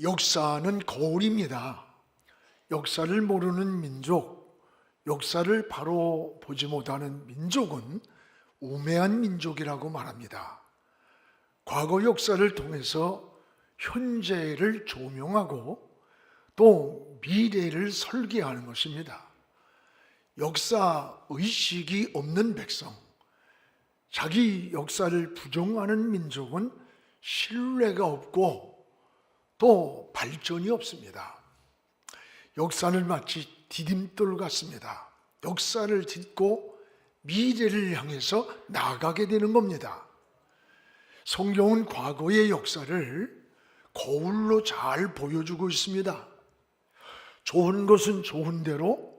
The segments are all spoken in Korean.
역사는 거울입니다. 역사를 모르는 민족, 역사를 바로 보지 못하는 민족은 우매한 민족이라고 말합니다. 과거 역사를 통해서 현재를 조명하고 또 미래를 설계하는 것입니다. 역사 의식이 없는 백성, 자기 역사를 부정하는 민족은 신뢰가 없고 또 발전이 없습니다. 역사는 마치 디딤돌 같습니다. 역사를 딛고 미래를 향해서 나아가게 되는 겁니다. 성경은 과거의 역사를 거울로 잘 보여주고 있습니다. 좋은 것은 좋은 대로,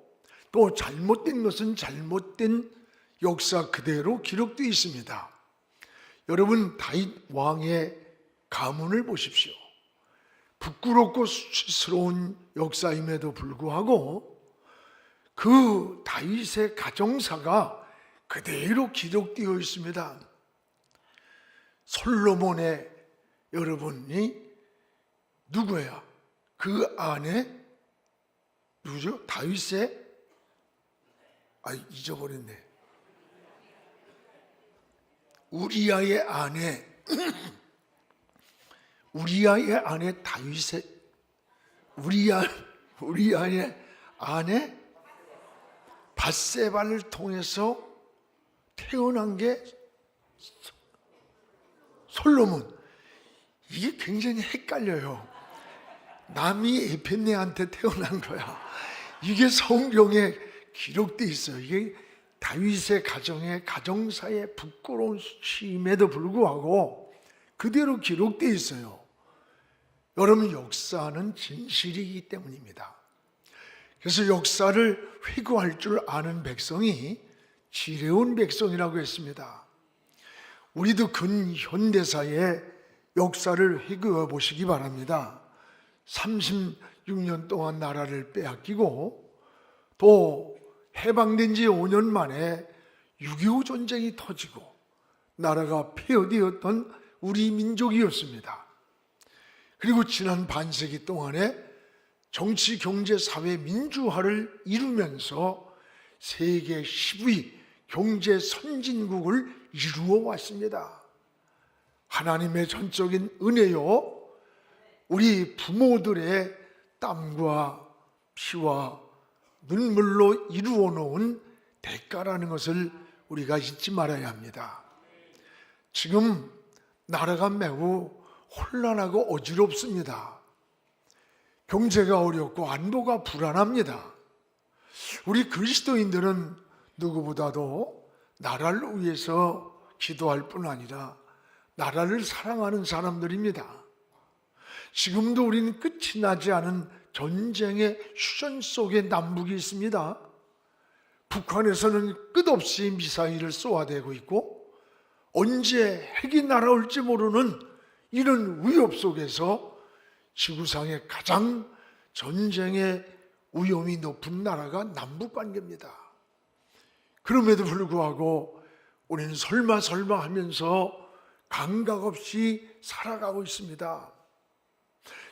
또 잘못된 것은 잘못된 역사 그대로 기록되어 있습니다. 여러분, 다윗 왕의 가문을 보십시오. 부끄럽고 수치스러운 역사임에도 불구하고 그 다윗의 가정사가 그대로 기록되어 있습니다. 솔로몬의 여러분이 누구야? 그 아내 누구죠? 다윗의 잊어버렸네. 우리아의 아내 우리아의 아내 다윗의 우리아의 아내 밧세바를 통해서 태어난 게 솔로몬. 이게 굉장히 헷갈려요. 남이 에펜네한테 태어난 거야. 이게 성경에 기록되어 있어요. 이게 다윗의 가정의 가정사의 부끄러운 수치임에도 불구하고 그대로 기록되어 있어요. 여러분, 역사는 진실이기 때문입니다. 그래서 역사를 회고할 줄 아는 백성이 지혜로운 백성이라고 했습니다. 우리도 근현대사의 역사를 회고해 보시기 바랍니다. 36년 동안 나라를 빼앗기고 또 해방된 지 5년 만에 6.25 전쟁이 터지고 나라가 폐허되었던 우리 민족이었습니다. 그리고 지난 반세기 동안에 정치, 경제, 사회 민주화를 이루면서 세계 10위 경제 선진국을 이루어 왔습니다. 하나님의 전적인 은혜요, 우리 부모들의 땀과 피와 눈물로 이루어 놓은 대가라는 것을 우리가 잊지 말아야 합니다. 지금 나라가 매우 혼란하고 어지럽습니다. 경제가 어렵고 안보가 불안합니다. 우리 그리스도인들은 누구보다도 나라를 위해서 기도할 뿐 아니라 나라를 사랑하는 사람들입니다. 지금도 우리는 끝이 나지 않은 전쟁의 휴전 속에 남북이 있습니다. 북한에서는 끝없이 미사일을 쏘아대고 있고 언제 핵이 날아올지 모르는 이런 위협 속에서 지구상의 가장 전쟁의 위험이 높은 나라가 남북관계입니다. 그럼에도 불구하고 우리는 설마 하면서 감각 없이 살아가고 있습니다.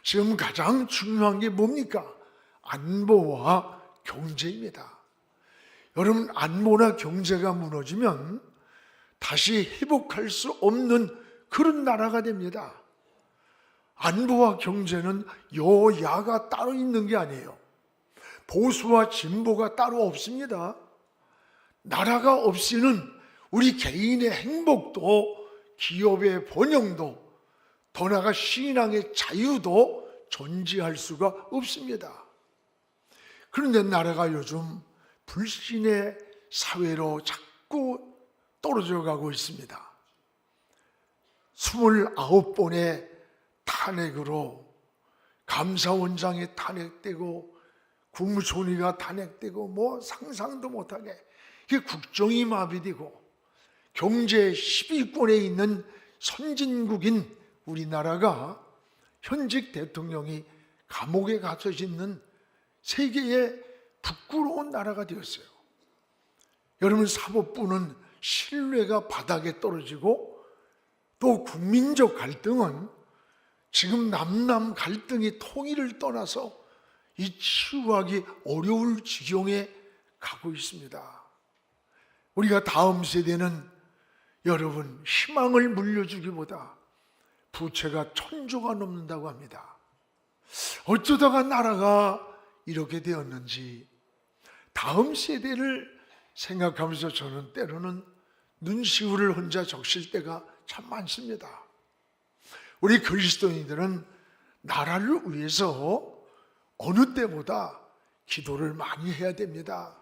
지금 가장 중요한 게 뭡니까? 안보와 경제입니다. 여러분, 안보나 경제가 무너지면 다시 회복할 수 없는 그런 나라가 됩니다. 안보와 경제는 여야가 따로 있는 게 아니에요. 보수와 진보가 따로 없습니다. 나라가 없이는 우리 개인의 행복도 기업의 번영도 더 나아가 신앙의 자유도 존재할 수가 없습니다. 그런데 나라가 요즘 불신의 사회로 자꾸 떨어져 가고 있습니다. 29번의 탄핵으로 감사원장이 탄핵되고 국무총리가 탄핵되고 뭐 상상도 못하게 이게 국정이 마비되고 경제 10위권에 있는 선진국인 우리나라가 현직 대통령이 감옥에 갇혀 있는 세계의 부끄러운 나라가 되었어요. 여러분, 사법부는 신뢰가 바닥에 떨어지고 또 국민적 갈등은 지금 남남 갈등이 통일을 떠나서 이 치유하기 어려울 지경에 가고 있습니다. 우리가 다음 세대는 여러분 희망을 물려주기보다 부채가 1000조가 넘는다고 합니다. 어쩌다가 나라가 이렇게 되었는지 다음 세대를 생각하면서 저는 때로는 눈시울을 혼자 적실 때가 참 많습니다. 우리 그리스도인들은 나라를 위해서 어느 때보다 기도를 많이 해야 됩니다.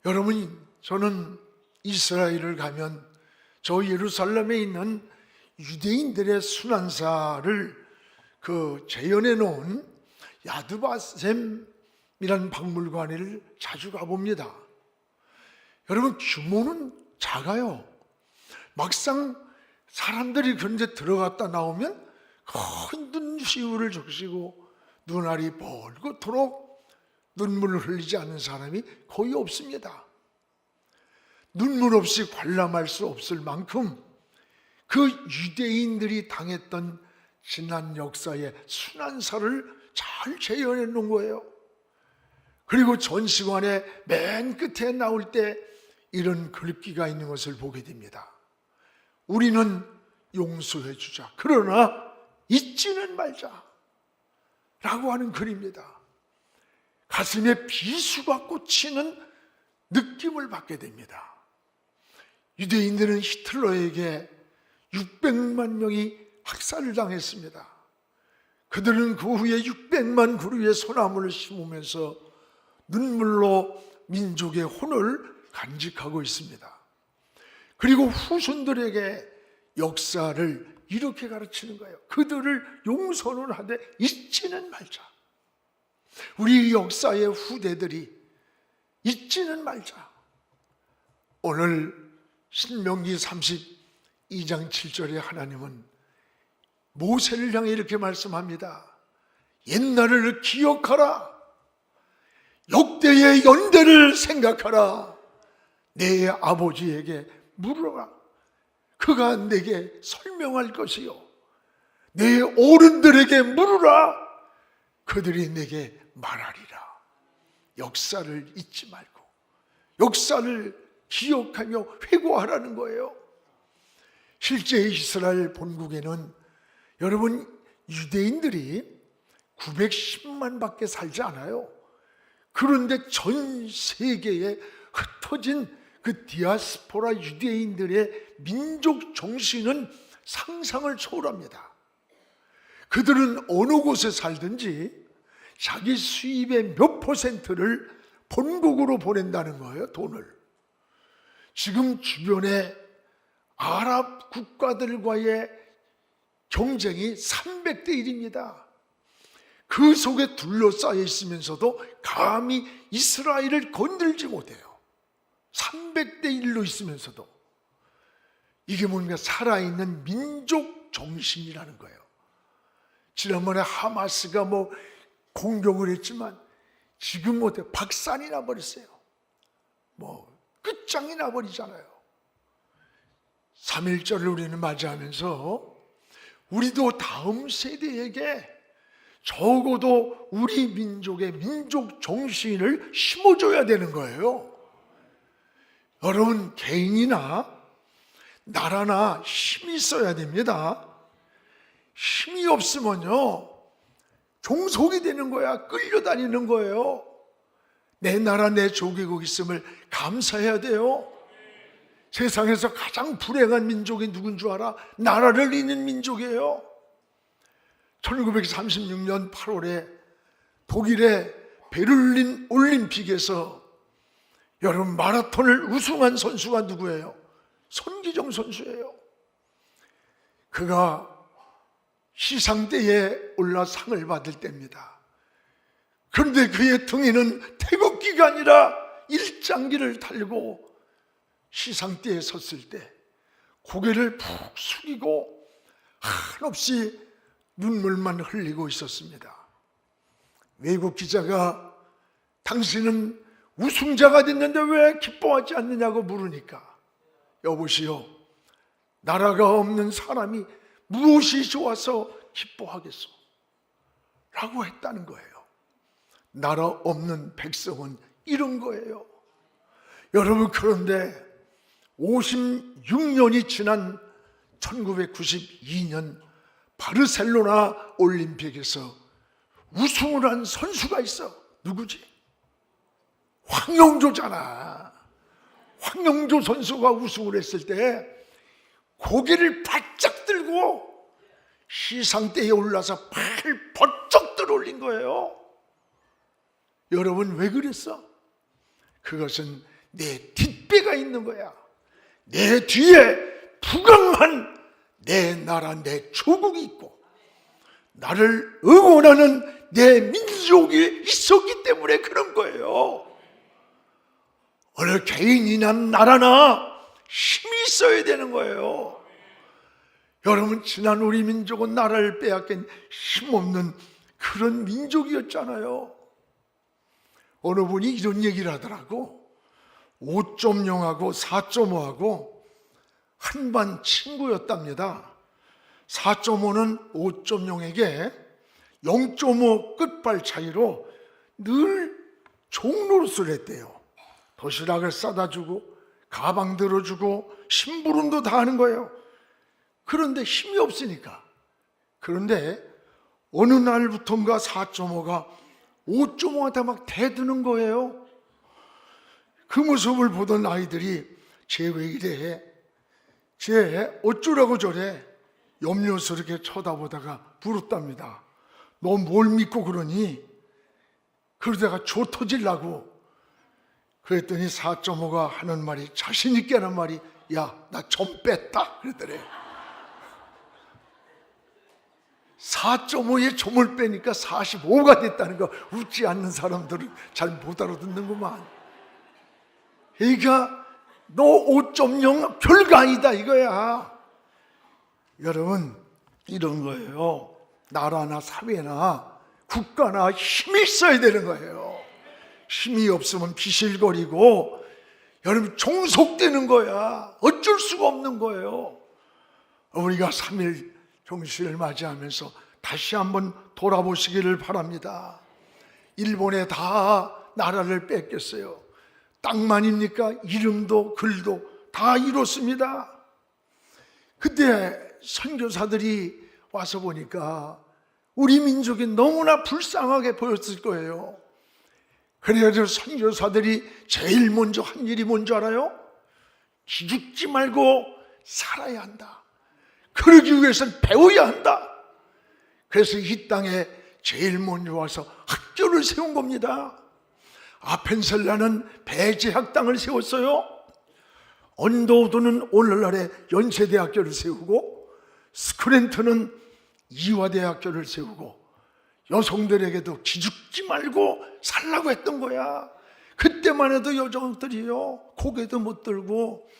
여러분, 저는 이스라엘을 가면 저 예루살렘에 있는 유대인들의 순환사를 재현해 놓은 야드바셈이라는 박물관을 자주 가봅니다. 여러분, 규모는 작아요. 막상 사람들이 그런데 들어갔다 나오면 큰 눈시울을 적시고 눈알이 벌겋도록 눈물을 흘리지 않는 사람이 거의 없습니다. 눈물 없이 관람할 수 없을 만큼 그 유대인들이 당했던 지난 역사의 순환사를 잘 재현해 놓은 거예요. 그리고 전시관의 맨 끝에 나올 때 이런 글귀가 있는 것을 보게 됩니다. 우리는 용서해 주자. 그러나 잊지는 말자. 라고 하는 글입니다. 가슴에 비수가 꽂히는 느낌을 받게 됩니다. 유대인들은 히틀러에게 600만 명이 학살을 당했습니다. 그들은 그 후에 600만 그루의 소나무를 심으면서 눈물로 민족의 혼을 간직하고 있습니다. 그리고 후손들에게 역사를 이렇게 가르치는 거예요. 그들을 용서는 하되 잊지는 말자. 우리 역사의 후대들이 잊지는 말자. 오늘 신명기 32장 7절에 하나님은 모세를 향해 이렇게 말씀합니다. 옛날을 기억하라. 역대의 연대를 생각하라. 내 아버지에게 물어라. 그가 내게 설명할 것이요. 내 어른들에게 물으라. 그들이 내게 말하리라. 역사를 잊지 말고 역사를 기억하며 회고하라는 거예요. 실제 이스라엘 본국에는 여러분 유대인들이 910만 밖에 살지 않아요. 그런데 전 세계에 흩어진 그 디아스포라 유대인들의 민족 정신은 상상을 초월합니다. 그들은 어느 곳에 살든지 자기 수입의 몇 %를 본국으로 보낸다는 거예요. 돈을. 지금 주변에 아랍 국가들과의 경쟁이 300대 1입니다. 그 속에 둘러싸여 있으면서도 감히 이스라엘을 건들지 못해요. 300대 1로 있으면서도. 이게 뭔가 살아있는 민족 정신이라는 거예요. 지난번에 하마스가 공격을 했지만 지금 못해 박살이 나버렸어요. 끝장이 나버리잖아요. 3.1절을 우리는 맞이하면서 우리도 다음 세대에게 적어도 우리 민족의 민족 정신을 심어줘야 되는 거예요. 여러분, 개인이나 나라나 힘이 있어야 됩니다. 힘이 없으면요 종속이 되는 거야. 끌려다니는 거예요. 내 나라 내 조국이 있음을 감사해야 돼요. 세상에서 가장 불행한 민족이 누군 줄 알아? 나라를 잇는 민족이에요. 1936년 8월에 독일의 베를린 올림픽에서 여러분 마라톤을 우승한 선수가 누구예요? 손기정 선수예요. 그가 시상대에 올라 상을 받을 때입니다. 그런데 그의 등에는 태극기가 아니라 일장기를 달고 시상대에 섰을 때 고개를 푹 숙이고 한없이 눈물만 흘리고 있었습니다. 외국 기자가 당신은 우승자가 됐는데 왜 기뻐하지 않느냐고 물으니까, 여보시오, 나라가 없는 사람이 무엇이 좋아서 기뻐하겠소? 라고 했다는 거예요. 나라 없는 백성은 이런 거예요. 여러분, 그런데 56년이 지난 1992년 바르셀로나 올림픽에서 우승을 한 선수가 있어. 누구지? 황영조잖아. 황영조 선수가 우승을 했을 때 고개를 바짝 들고 시상대에 올라서 팔 번쩍 들어올린 거예요. 여러분, 왜 그랬어? 그것은 내 뒷배가 있는 거야. 내 뒤에 부강한 내 나라, 내 조국이 있고 나를 응원하는 내 민족이 있었기 때문에 그런 거예요. 어느 개인이나 나라나 힘이 있어야 되는 거예요. 여러분, 지난 우리 민족은 나라를 빼앗긴 힘없는 그런 민족이었잖아요. 어느 분이 이런 얘기를 하더라고. 5.0하고 4.5하고 한반 친구였답니다. 4.5는 5.0에게 0.5 끝발 차이로 늘 종노릇을 했대요. 도시락을 싸다 주고 가방 들어주고 심부름도 다 하는 거예요. 그런데 힘이 없으니까. 그런데 어느 날부턴가 4.5가 5.5한테 막 대드는 거예요. 그 모습을 보던 아이들이 쟤 왜 이래? 쟤 어쩌라고 저래? 염려스럽게 쳐다보다가 물었답니다. 너 뭘 믿고 그러니? 그러다가 조 터질라고. 그랬더니 4.5가 하는 말이, 자신 있게 하는 말이, 야, 나 좀 뺐다 그랬더래. 4.5에 점을 빼니까 45가 됐다는 거. 웃지 않는 사람들은 잘 못 알아듣는구만. 그러니까 너 5.0 별거 아니다 이거야. 여러분, 이런 거예요. 나라나 사회나 국가나 힘이 있어야 되는 거예요. 힘이 없으면 비실거리고 여러분 종속되는 거야. 어쩔 수가 없는 거예요. 우리가 3.1 종신을 맞이하면서 다시 한번 돌아보시기를 바랍니다. 일본에 다 나라를 뺏겼어요. 땅만입니까? 이름도 글도 다 이렇습니다. 그때 선교사들이 와서 보니까 우리 민족이 너무나 불쌍하게 보였을 거예요. 그래서 선교사들이 제일 먼저 한 일이 뭔지 알아요? 기죽지 말고 살아야 한다. 그러기 위해서는 배워야 한다. 그래서 이 땅에 제일 먼저 와서 학교를 세운 겁니다. 아펜셀라는 배제학당을 세웠어요. 언더우드는 오늘날의 연세대학교를 세우고, 스크랜턴은 이화대학교를 세우고, 여성들에게도 기죽지 말고 살라고 했던 거야. 그때만 해도 여성들이요, 고개도 못 들고,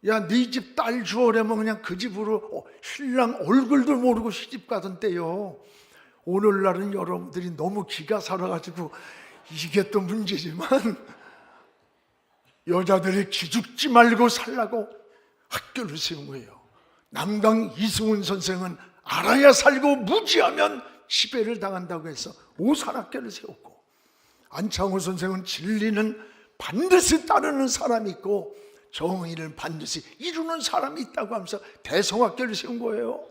야, 네 집 딸 주어라면 그냥 그 집으로 신랑 얼굴도 모르고 시집 가던 때요. 오늘날은 여러분들이 너무 기가 살아가지고 이게 또 문제지만, 여자들이 기죽지 말고 살라고 학교를 세운 거예요. 남강 이승훈 선생은 알아야 살고 무지하면 지배를 당한다고 해서 오산학교를 세웠고, 안창호 선생은 진리는 반드시 따르는 사람이 있고 정의를 반드시 이루는 사람이 있다고 하면서 대성학교를 세운 거예요.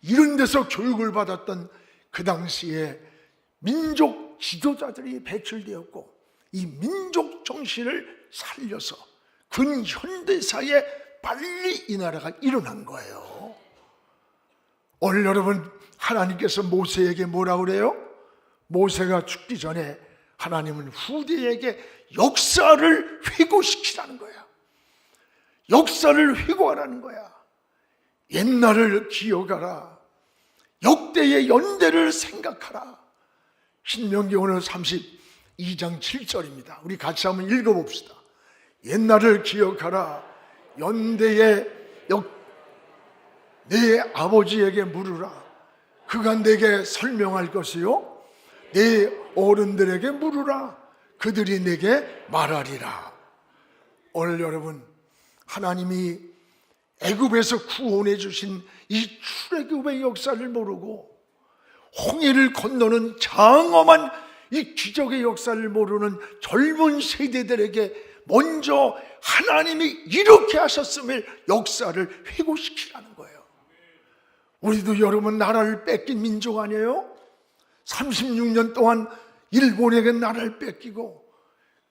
이런 데서 교육을 받았던 그 당시에 민족 지도자들이 배출되었고, 이 민족 정신을 살려서 근현대사에 빨리 이 나라가 일어난 거예요. 오늘 여러분, 하나님께서 모세에게 뭐라고 그래요? 모세가 죽기 전에 하나님은 후대에게 역사를 회고시키라는 거야. 역사를 회고하라는 거야. 옛날을 기억하라. 역대의 연대를 생각하라. 신명기 오늘 32장 7절입니다. 우리 같이 한번 읽어봅시다. 옛날을 기억하라. 연대의 내 아버지에게 물으라. 그가 내게 설명할 것이요, 내 어른들에게 물으라. 그들이 내게 말하리라. 오늘 여러분, 하나님이 애굽에서 구원해 주신 이 출애굽의 역사를 모르고 홍해를 건너는 장엄한 이 기적의 역사를 모르는 젊은 세대들에게 먼저 하나님이 이렇게 하셨음을 역사를 회고시키라는 거예요. 우리도 여러분 나라를 뺏긴 민족 아니에요? 36년 동안 일본에게 나라를 뺏기고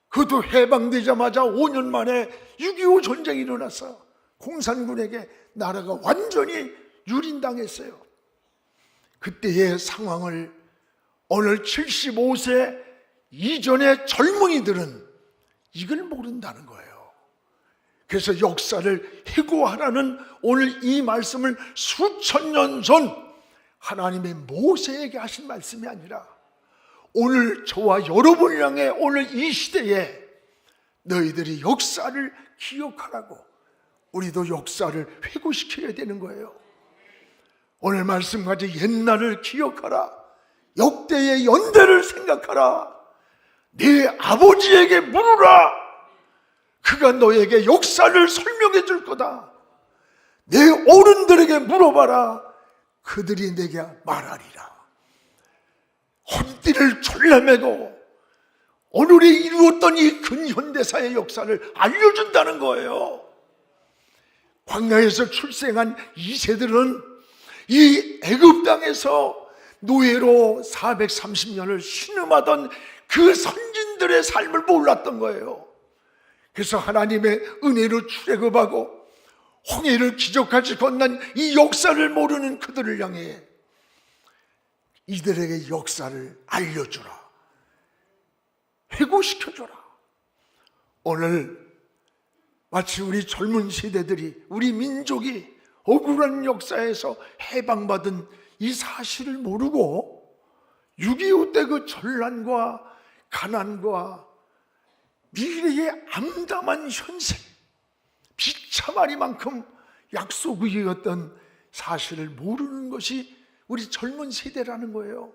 그것도 해방되자마자 5년 만에 6.25 전쟁이 일어나서 공산군에게 나라가 완전히 유린당했어요. 그때의 상황을 오늘 75세 이전의 젊은이들은 이걸 모른다는 거예요. 그래서 역사를 회고하라는 오늘 이 말씀을 수천 년 전 하나님의 모세에게 하신 말씀이 아니라 오늘 저와 여러분을 향해 오늘 이 시대에 너희들이 역사를 기억하라고 우리도 역사를 회고시켜야 되는 거예요. 오늘 말씀까지 옛날을 기억하라. 역대의 연대를 생각하라. 네 아버지에게 물으라. 그가 너에게 역사를 설명해 줄 거다. 내 어른들에게 물어봐라. 그들이 내게 말하리라. 헌띠를 졸라매고 오늘에 이루었던 이 근현대사의 역사를 알려준다는 거예요. 광야에서 출생한 이 세들은 이 애굽 땅에서 노예로 430년을 신음하던 그 선진들의 삶을 몰랐던 거예요. 그래서 하나님의 은혜로 출애굽하고 홍해를 기적같이 건넌 이 역사를 모르는 그들을 향해 이들에게 역사를 알려주라. 회고시켜줘라. 오늘 마치 우리 젊은 세대들이 우리 민족이 억울한 역사에서 해방받은 이 사실을 모르고 6.25 때 그 전란과 가난과 미래의 암담한 현실, 비참하리만큼 약속이었던 사실을 모르는 것이 우리 젊은 세대라는 거예요.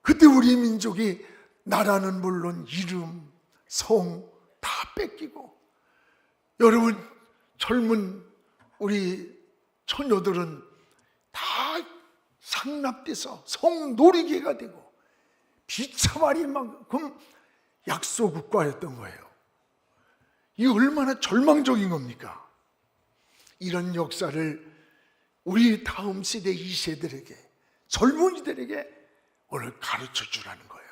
그때 우리 민족이 나라는 물론 이름, 성 다 뺏기고 여러분 젊은 우리 처녀들은 다 상납돼서 성놀이개가 되고 비참할 만큼 약소국가였던 거예요. 이 얼마나 절망적인 겁니까? 이런 역사를 우리 다음 세대 이 세대들에게 젊은이들에게 오늘 가르쳐 주라는 거예요.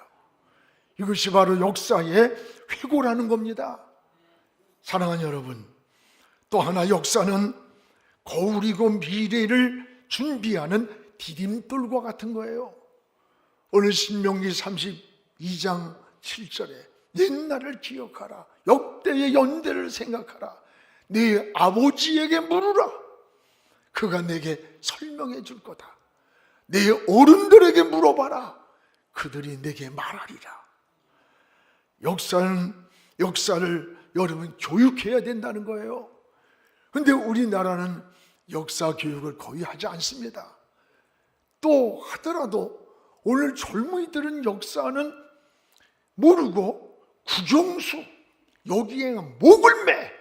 이것이 바로 역사의 회고라는 겁니다. 사랑하는 여러분, 또 하나 역사는 거울이고 미래를 준비하는 디딤돌과 같은 거예요. 오늘 신명기 32장 7절에 옛날을 기억하라. 역대의 연대를 생각하라. 네 아버지에게 물으라. 그가 내게 설명해 줄 거다. 네 어른들에게 물어봐라. 그들이 내게 말하리라. 역사를 여러분 교육해야 된다는 거예요. 근데 우리나라는 역사 교육을 거의 하지 않습니다. 또 하더라도 오늘 젊은이들은 역사는 모르고 국영수 여기에 목을 매.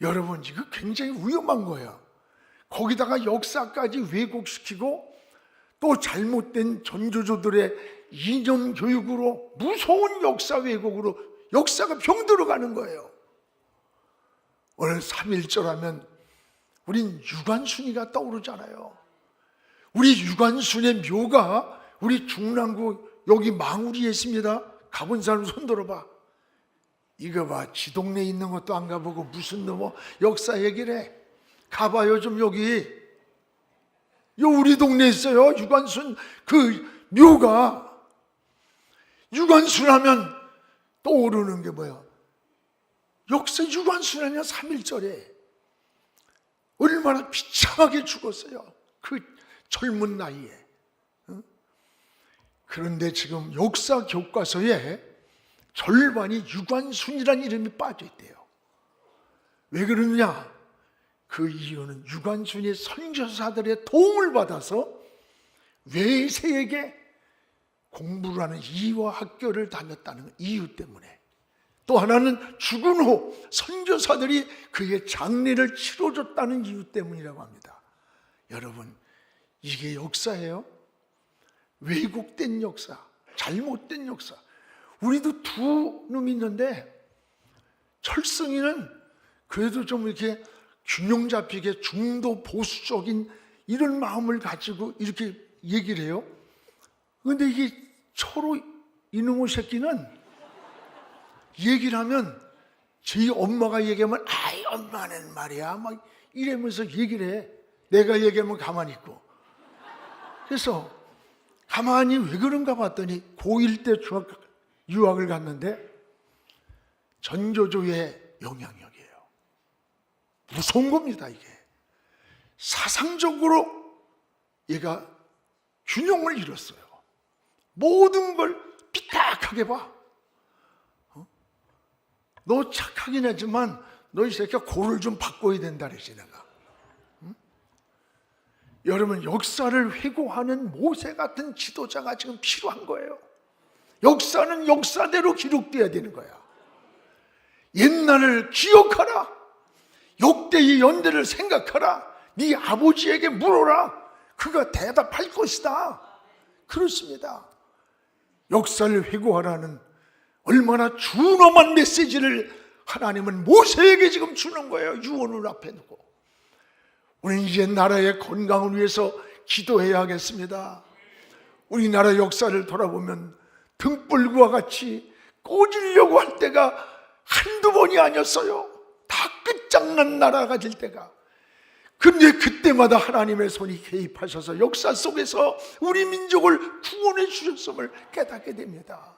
여러분 이거 굉장히 위험한 거예요. 거기다가 역사까지 왜곡시키고 또 잘못된 전조조들의 이념 교육으로 무서운 역사 왜곡으로 역사가 병들어가는 거예요. 오늘 3.1절 하면 우린 유관순이가 떠오르잖아요. 우리 유관순의 묘가 우리 중랑구 여기 망우리에 있습니다. 가본 사람 손 들어봐. 이거 봐, 지 동네에 있는 것도 안 가보고 무슨 놈의 역사 얘기를 해. 가봐요 좀 여기. 우리 동네에 있어요. 유관순 그 묘가. 유관순 하면 떠오르는 게 뭐야? 역사 유관순 아니야. 3.1절에 얼마나 비참하게 죽었어요. 그 젊은 나이에. 그런데 지금 역사 교과서에 절반이 유관순이라는 이름이 빠져 있대요. 왜 그러느냐? 그 이유는 유관순이 선교사들의 도움을 받아서 외세에게 공부를 하는 이화 학교를 다녔다는 이유 때문에 또 하나는 죽은 후 선교사들이 그의 장례를 치러줬다는 이유 때문이라고 합니다. 여러분, 이게 역사예요. 왜곡된 역사, 잘못된 역사. 우리도 두 놈이 있는데 철승이는 그래도 좀 이렇게 균형 잡히게 중도 보수적인 이런 마음을 가지고 이렇게 얘기를 해요. 그런데 이게 초로 이놈의 새끼는 얘기를 하면 저희 엄마가 얘기하면 아이 엄마는 말이야 막 이러면서 얘기를 해. 내가 얘기하면 가만히 있고. 그래서 가만히 왜 그런가 봤더니 고1 때 유학을 갔는데 전교조의 영향력이에요. 무서운 겁니다. 이게 사상적으로 얘가 균형을 잃었어요. 모든 걸 삐딱하게 봐. 너 착하긴 하지만 너 이 새끼야 고를 좀 바꿔야 된다 그랬지 내가. 여러분, 역사를 회고하는 모세 같은 지도자가 지금 필요한 거예요. 역사는 역사대로 기록돼야 되는 거야. 옛날을 기억하라. 역대의 연대를 생각하라. 네 아버지에게 물어라. 그가 대답할 것이다. 그렇습니다. 역사를 회고하라는 얼마나 준엄한 메시지를 하나님은 모세에게 지금 주는 거예요. 유언을 앞에 두고. 우리는 이제 나라의 건강을 위해서 기도해야 하겠습니다. 우리나라 역사를 돌아보면 등불과 같이 꺼지려고 할 때가 한두 번이 아니었어요. 다 끝장난 나라가 될 때가. 근데 그때마다 하나님의 손이 개입하셔서 역사 속에서 우리 민족을 구원해 주셨음을 깨닫게 됩니다.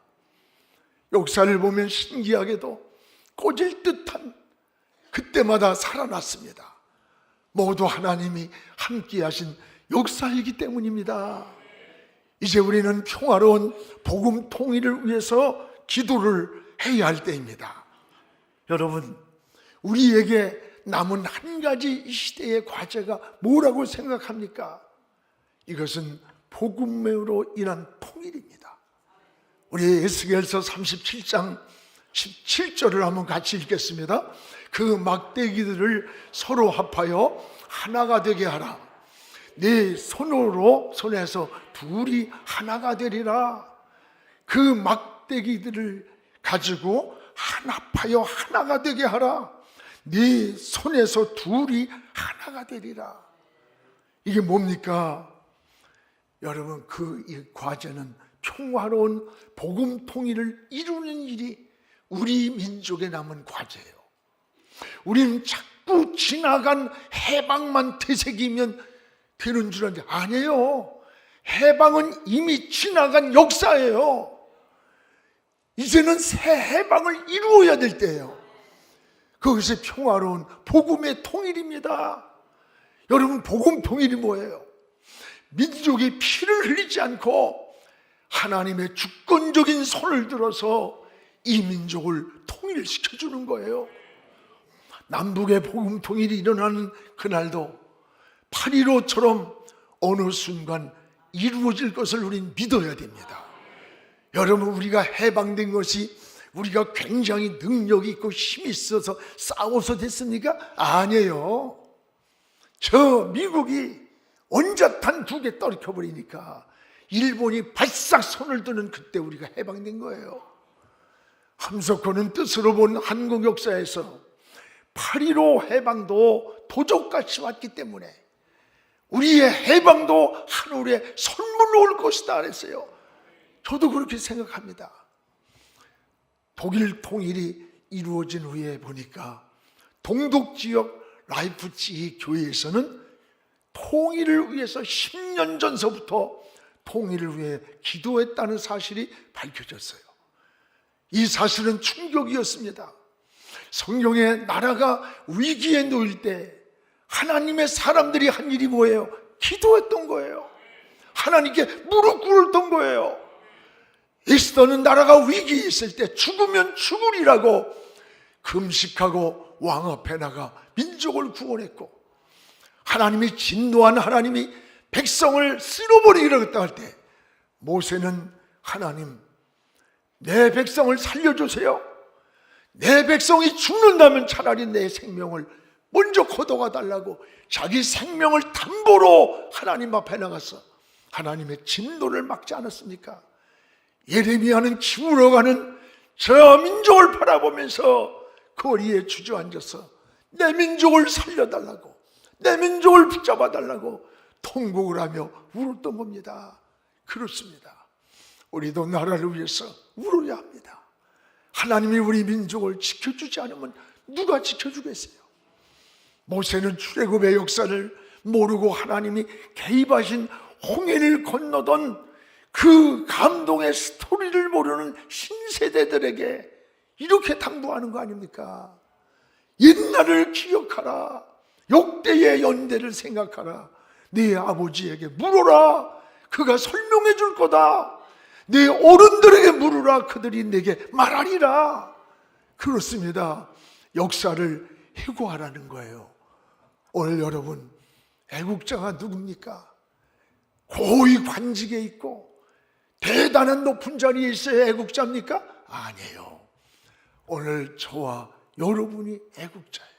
역사를 보면 신기하게도 꺼질 듯한 그때마다 살아났습니다. 모두 하나님이 함께 하신 역사이기 때문입니다. 이제 우리는 평화로운 복음 통일을 위해서 기도를 해야 할 때입니다. 여러분, 우리에게 남은 한 가지 이 시대의 과제가 뭐라고 생각합니까? 이것은 복음으로 인한 통일입니다. 우리 에스겔서 37장 17절을 한번 같이 읽겠습니다. 그 막대기들을 서로 합하여 하나가 되게 하라. 네 손에서 둘이 하나가 되리라. 그 막대기들을 가지고 합하여 하나가 되게 하라. 네 손에서 둘이 하나가 되리라. 이게 뭡니까? 여러분, 이 과제는 평화로운 복음 통일을 이루는 일이 우리 민족에 남은 과제예요. 우리는 자꾸 지나간 해방만 되새기면 되는 줄 아는데 아니에요. 해방은 이미 지나간 역사예요. 이제는 새 해방을 이루어야 될 때예요. 그것이 평화로운 복음의 통일입니다. 여러분, 복음 통일이 뭐예요? 민족이 피를 흘리지 않고 하나님의 주권적인 손을 들어서 이 민족을 통일시켜주는 거예요. 남북의 복음 통일이 일어나는 그날도 8.15처럼 어느 순간 이루어질 것을 우린 믿어야 됩니다. 여러분, 우리가 해방된 것이 우리가 굉장히 능력이 있고 힘이 있어서 싸워서 됐습니까? 아니에요. 저 미국이 원자탄 2개 떨어뜨려버리니까 일본이 발싹 손을 드는 그때 우리가 해방된 거예요. 함석호는 뜻으로 본 한국 역사에서 8.15 해방도 도적같이 왔기 때문에 우리의 해방도 하늘에 선물로 올 것이다 그랬어요. 저도 그렇게 생각합니다. 독일 통일이 이루어진 후에 보니까 동독지역 라이프치히 교회에서는 통일을 위해서 10년 전서부터 통일을 위해 기도했다는 사실이 밝혀졌어요. 이 사실은 충격이었습니다. 성경의 나라가 위기에 놓일 때 하나님의 사람들이 한 일이 뭐예요? 기도했던 거예요. 하나님께 무릎 꿇었던 거예요. 에스더는 나라가 위기에 있을 때 죽으면 죽으리라고 금식하고 왕 앞에 나가 민족을 구원했고, 하나님이 진노한 하나님이 백성을 쓸어버리기로 했다 할 때 모세는 하나님, 내 백성을 살려주세요. 내 백성이 죽는다면 차라리 내 생명을 먼저 걷어가 달라고 자기 생명을 담보로 하나님 앞에 나가서 하나님의 진노를 막지 않았습니까? 예레미야는 기울어가는 저 민족을 바라보면서 거리에 주저앉아서 내 민족을 살려달라고, 내 민족을 붙잡아 달라고 통곡을 하며 울었던 겁니다. 그렇습니다. 우리도 나라를 위해서 울어야 합니다. 하나님이 우리 민족을 지켜주지 않으면 누가 지켜주겠어요? 모세는 출애굽의 역사를 모르고 하나님이 개입하신 홍해를 건너던 그 감동의 스토리를 모르는 신세대들에게 이렇게 당부하는 거 아닙니까? 옛날을 기억하라. 역대의 연대를 생각하라. 네 아버지에게 물어라. 그가 설명해 줄 거다. 네 어른들에게 물으라. 그들이 내게 말하리라. 그렇습니다. 역사를 회고하라는 거예요. 오늘 여러분, 애국자가 누굽니까? 고위 관직에 있고 대단한 높은 자리에 있어야 애국자입니까? 아니에요. 오늘 저와 여러분이 애국자예요.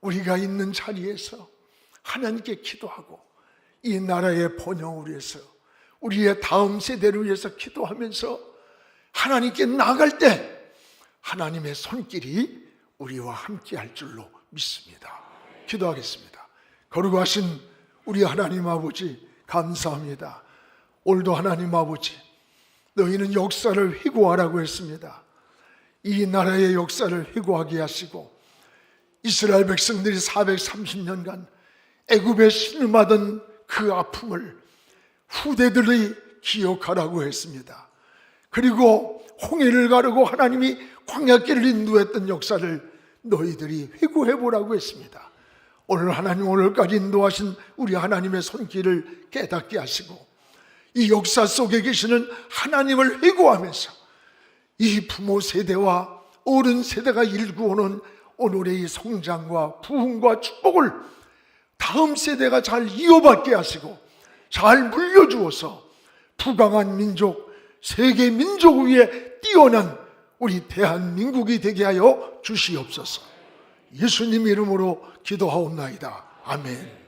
우리가 있는 자리에서 하나님께 기도하고 이 나라의 번영을 위해서, 우리의 다음 세대를 위해서 기도하면서 하나님께 나갈 때 하나님의 손길이 우리와 함께 할 줄로 믿습니다. 기도하겠습니다. 거룩하신 우리 하나님 아버지, 감사합니다. 오늘도 하나님 아버지, 너희는 역사를 회고하라고 했습니다. 이 나라의 역사를 회고하게 하시고 이스라엘 백성들이 430년간 애굽에 신음하던 그 아픔을 후대들이 기억하라고 했습니다. 그리고 홍해를 가르고 하나님이 광야길을 인도했던 역사를 너희들이 회고해보라고 했습니다. 오늘 하나님, 오늘까지 인도하신 우리 하나님의 손길을 깨닫게 하시고 이 역사 속에 계시는 하나님을 회고하면서 이 부모 세대와 어른 세대가 일구어놓은 오늘의 이 성장과 부흥과 축복을 다음 세대가 잘 이어받게 하시고 잘 물려주어서 부강한 민족, 세계 민족 위에 뛰어난 우리 대한민국이 되게 하여 주시옵소서. 예수님 이름으로 기도하옵나이다. 아멘.